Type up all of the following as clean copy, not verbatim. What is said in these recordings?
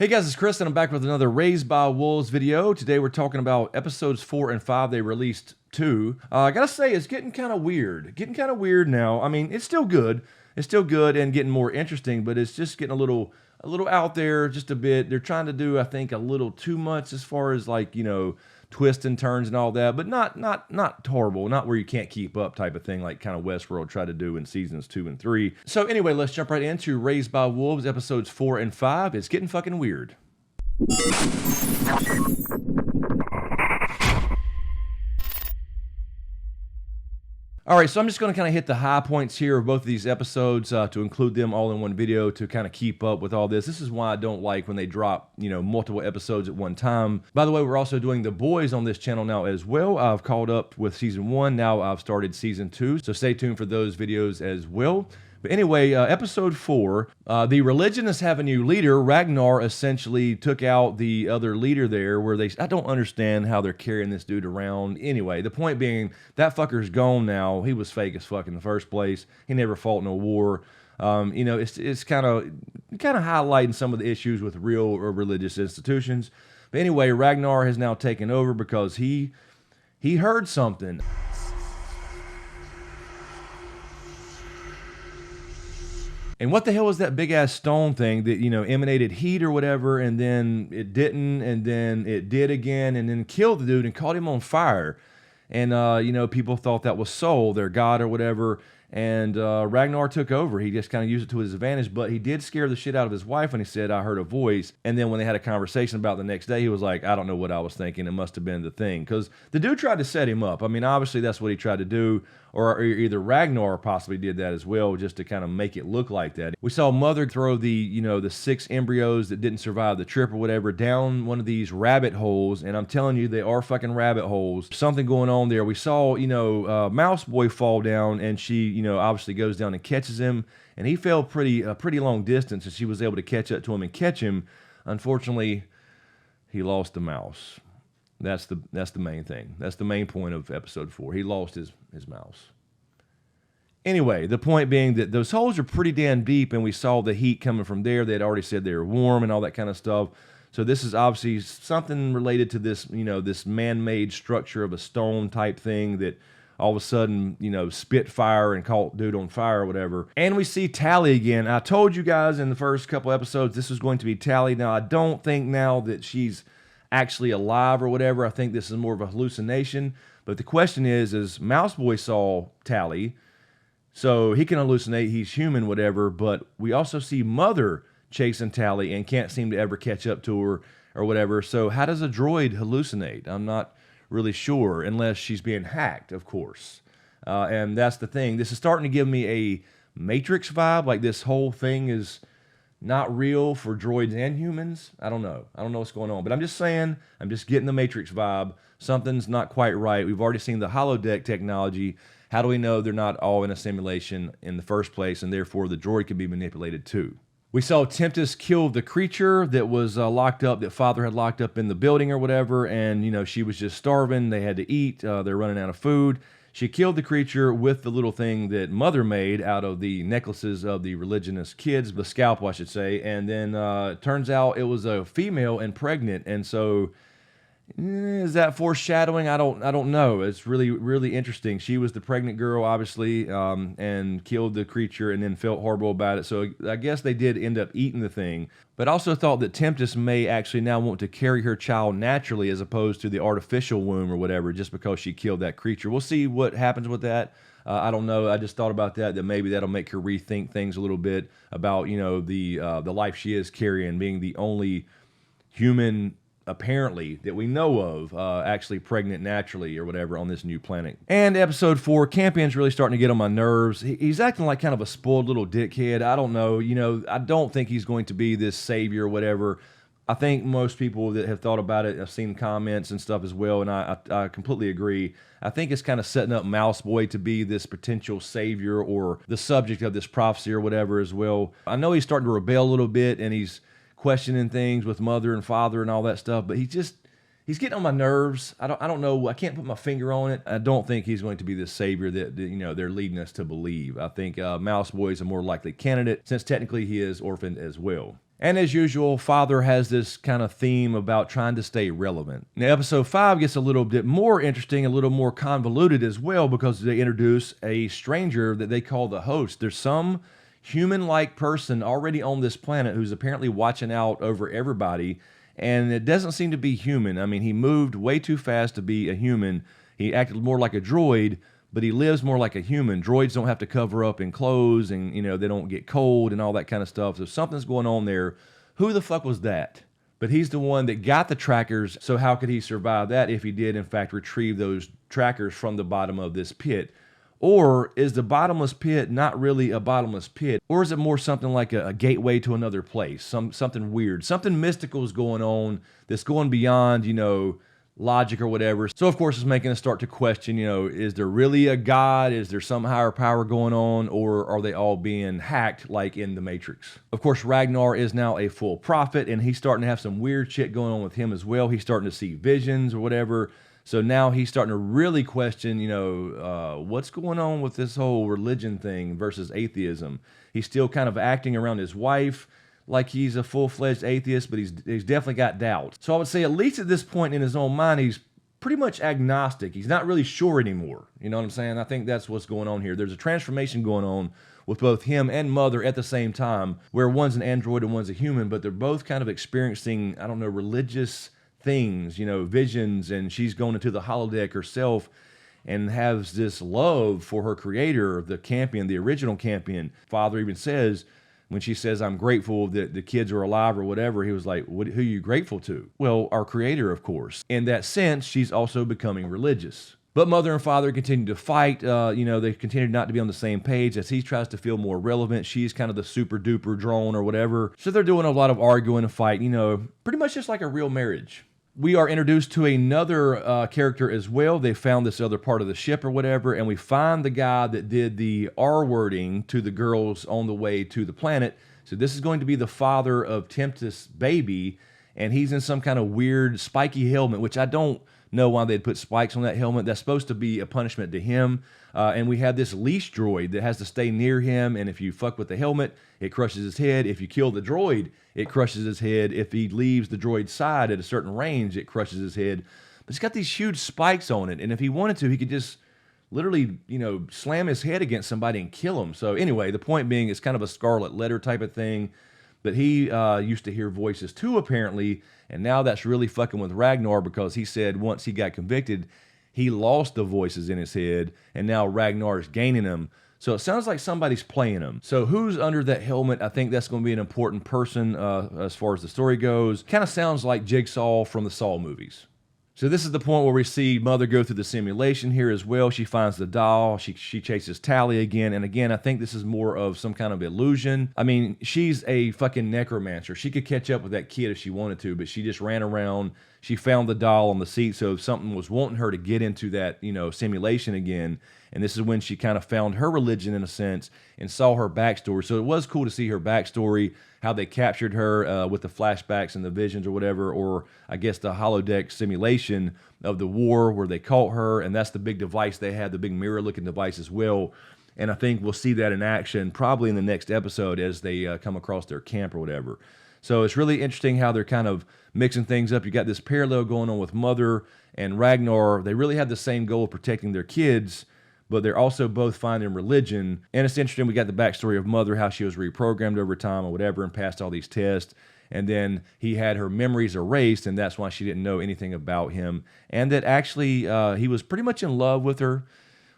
Hey guys, it's Chris and I'm back with another Raised by Wolves video. Today we're talking about episodes 4 and 5. They released 2. I gotta say, it's getting kind of weird. Getting kind of weird now. I mean, it's still good. It's still good and getting more interesting, but it's just getting a little out there just a bit. They're trying to do, I think, a little too much as far as like, you know, twists and turns and all that, but not horrible, not where you can't keep up type of thing like kind of Westworld tried to do in seasons 2 and 3. So anyway, let's jump right into Raised by Wolves episodes 4 and 5. It's getting fucking weird. All right, so I'm just going to kind of hit the high points here of both of these episodes to include them all in one video to kind of keep up with all this. This is why I don't like when they drop, you know, multiple episodes at one time. By the way, we're also doing The Boys on this channel now as well. I've caught up with season 1. Now I've started season 2, so stay tuned for those videos as well. But anyway, episode 4, the religionists have a new leader. Ragnar essentially took out the other leader there where I don't understand how they're carrying this dude around. Anyway, the point being, that fucker's gone now. He was fake as fuck in the first place. He never fought in a war. You know, it's kind of highlighting some of the issues with real or religious institutions. But anyway, Ragnar has now taken over because he heard something. And what the hell was that big-ass stone thing that, you know, emanated heat or whatever, and then it didn't, and then it did again, and then killed the dude and caught him on fire? And, you know, people thought that was Sol, their god or whatever, and Ragnar took over. He just kind of used it to his advantage, but he did scare the shit out of his wife when he said, "I heard a voice." And then when they had a conversation about the next day, he was like, "I don't know what I was thinking. It must have been the thing." Because the dude tried to set him up. I mean, obviously that's what he tried to do, or either Ragnar possibly did that as well, just to kind of make it look like that. We saw Mother throw the, you know, the 6 embryos that didn't survive the trip or whatever down one of these rabbit holes, and I'm telling you, they are fucking rabbit holes. Something going on there. We saw, you know, Mouse Boy fall down, and she, you know, obviously goes down and catches him, and he fell a pretty long distance, and she was able to catch up to him and catch him. Unfortunately, he lost the mouse. That's the main thing. That's the main point of episode 4. He lost his mouse. Anyway, the point being that those holes are pretty damn deep, and we saw the heat coming from there. They had already said they were warm and all that kind of stuff. So this is obviously something related to this, you know, this man-made structure of a stone type thing that all of a sudden, you know, spit fire and caught dude on fire or whatever. And we see Tally again. I told you guys in the first couple episodes this was going to be Tally. Now, I don't think now that she's actually alive or whatever. I think this is more of a hallucination. But the question is Mouse Boy saw Tally, so he can hallucinate. He's human, whatever. But we also see Mother chasing Tally and can't seem to ever catch up to her or whatever. So how does a droid hallucinate? I'm not really sure, unless she's being hacked, of course. And that's the thing. This is starting to give me a Matrix vibe. Like this whole thing is not real for droids and humans. I don't know. I don't know what's going on. But I'm just saying, I'm just getting the Matrix vibe. Something's not quite right. We've already seen the holodeck technology. How do we know they're not all in a simulation in the first place, and therefore the droid can be manipulated too? We saw Tempest kill the creature that was locked up, that Father had locked up in the building or whatever, and, you know, she was just starving. They had to eat. They're running out of food. She killed the creature with the little thing that Mother made out of the necklaces of the religionist kids, the scalpel, I should say. And then it turns out it was a female and pregnant. And so is that foreshadowing? I don't know. It's really interesting. She was the pregnant girl, obviously, and killed the creature and then felt horrible about it. So I guess they did end up eating the thing. But also thought that Tempest may actually now want to carry her child naturally as opposed to the artificial womb or whatever, just because she killed that creature. We'll see what happens with that. I don't know. I just thought about that maybe that'll make her rethink things a little bit about, you know, the life she is carrying, being the only human apparently that we know of actually pregnant naturally or whatever on this new planet. And episode 4, Campion's really starting to get on my nerves. He's acting like kind of a spoiled little dickhead. I don't know. You know, I don't think he's going to be this savior or whatever. I think most people that have thought about it have seen comments and stuff as well, and I completely agree. I think it's kind of setting up Mouse Boy to be this potential savior or the subject of this prophecy or whatever as well. I know he's starting to rebel a little bit, and he's questioning things with Mother and Father and all that stuff, but he's getting on my nerves. I don't know. I can't put my finger on it. I don't think he's going to be this savior that you know they're leading us to believe. I think Mouse Boy is a more likely candidate, since technically he is orphaned as well. And as usual, Father has this kind of theme about trying to stay relevant. Now, episode 5 gets a little bit more interesting, a little more convoluted as well, because they introduce a stranger that they call the host. There's some human-like person already on this planet who's apparently watching out over everybody, and it doesn't seem to be human. I mean, he moved way too fast to be a human. He acted more like a droid, but he lives more like a human. Droids don't have to cover up in clothes, and they don't get cold and all that kind of stuff. So something's going on there. Who the fuck was that? But he's the one that got the trackers, so how could he survive that if he did in fact retrieve those trackers from the bottom of this pit? Or is the bottomless pit not really a bottomless pit? Or is it more something like a gateway to another place? Something weird, something mystical is going on that's going beyond, logic or whatever. So of course it's making us start to question, is there really a God? Is there some higher power going on? Or are they all being hacked like in the Matrix? Of course, Ragnar is now a full prophet, and he's starting to have some weird shit going on with him as well. He's starting to see visions or whatever. So now he's starting to really question, what's going on with this whole religion thing versus atheism. He's still kind of acting around his wife like he's a full-fledged atheist, but he's definitely got doubts. So I would say at least at this point in his own mind, he's pretty much agnostic. He's not really sure anymore. You know what I'm saying? I think that's what's going on here. There's a transformation going on with both him and Mother at the same time, where one's an android and one's a human, but they're both kind of experiencing, religious things, visions, and she's going into the holodeck herself and has this love for her creator, the Campion, the original Campion. Father even says, when she says, I'm grateful that the kids are alive or whatever, he was like, who are you grateful to? Well, our creator, of course. In that sense, she's also becoming religious. But Mother and Father continue to fight. They continue not to be on the same page. As he tries to feel more relevant, she's kind of the super duper drone or whatever. So they're doing a lot of arguing and fight, pretty much just like a real marriage. We are introduced to another character as well. They found this other part of the ship or whatever, and we find the guy that did the R wording to the girls on the way to the planet. So this is going to be the father of Tempest's baby, and he's in some kind of weird spiky helmet, which I don't know why they'd put spikes on that helmet. That's supposed to be a punishment to him. And we have this leash droid that has to stay near him, and if you fuck with the helmet, it crushes his head. If you kill the droid, it crushes his head. If he leaves the droid's side at a certain range, it crushes his head. But it's got these huge spikes on it, and if he wanted to, he could just literally, slam his head against somebody and kill him. So anyway, the point being, it's kind of a scarlet letter type of thing. But he used to hear voices too, apparently, and now that's really fucking with Ragnar, because he said once he got convicted, he lost the voices in his head, and now Ragnar is gaining them. So it sounds like somebody's playing him. So who's under that helmet? I think that's going to be an important person as far as the story goes. Kind of sounds like Jigsaw from the Saw movies. So this is the point where we see Mother go through the simulation here as well. She finds the doll. She chases Tally again. And again, I think this is more of some kind of illusion. I mean, she's a fucking necromancer. She could catch up with that kid if she wanted to, but she just ran around. She found the doll on the seat, so something was wanting her to get into that, simulation again. And this is when she kind of found her religion in a sense and saw her backstory. So it was cool to see her backstory, how they captured her with the flashbacks and the visions or whatever, or I guess the holodeck simulation of the war where they caught her. And that's the big device they had, the big mirror-looking device as well. And I think we'll see that in action probably in the next episode as they come across their camp or whatever. So it's really interesting how they're kind of mixing things up. You got this parallel going on with Mother and Ragnar. They really have the same goal of protecting their kids, but they're also both finding religion. And it's interesting, we got the backstory of Mother, how she was reprogrammed over time or whatever and passed all these tests. And then he had her memories erased, and that's why she didn't know anything about him. And that actually he was pretty much in love with her,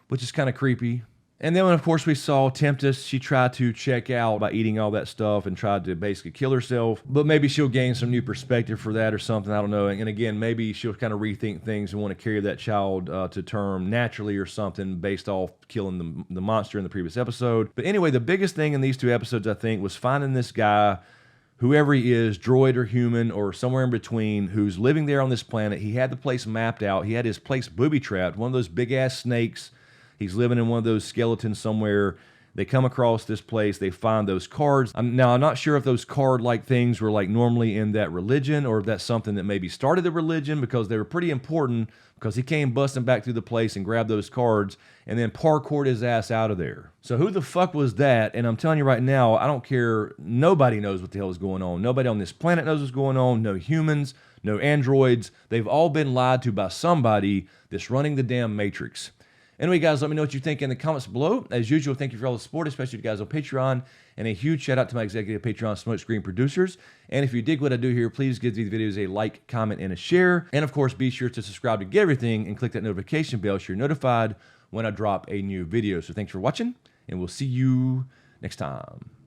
which is kind of creepy. And then, of course, we saw Tempest. She tried to check out by eating all that stuff and tried to basically kill herself. But maybe she'll gain some new perspective for that or something. I don't know. And again, maybe she'll kind of rethink things and want to carry that child to term naturally or something based off killing the monster in the previous episode. But anyway, the biggest thing in these two episodes, I think, was finding this guy, whoever he is, droid or human or somewhere in between, who's living there on this planet. He had the place mapped out. He had his place booby-trapped, one of those big-ass snakes. He's living in one of those skeletons somewhere. They come across this place, they find those cards. Now, I'm not sure if those card-like things were like normally in that religion, or if that's something that maybe started the religion, because they were pretty important, because he came busting back through the place and grabbed those cards and then parkoured his ass out of there. So who the fuck was that? And I'm telling you right now, I don't care. Nobody knows what the hell is going on. Nobody on this planet knows what's going on. No humans, no androids. They've all been lied to by somebody that's running the damn Matrix. Anyway, guys, let me know what you think in the comments below. As usual, thank you for all the support, especially you guys on Patreon. And a huge shout out to my executive Patreon SmokeScreen producers. And if you dig what I do here, please give these videos a like, comment, and a share. And of course, be sure to subscribe to get everything and click that notification bell so you're notified when I drop a new video. So thanks for watching, and we'll see you next time.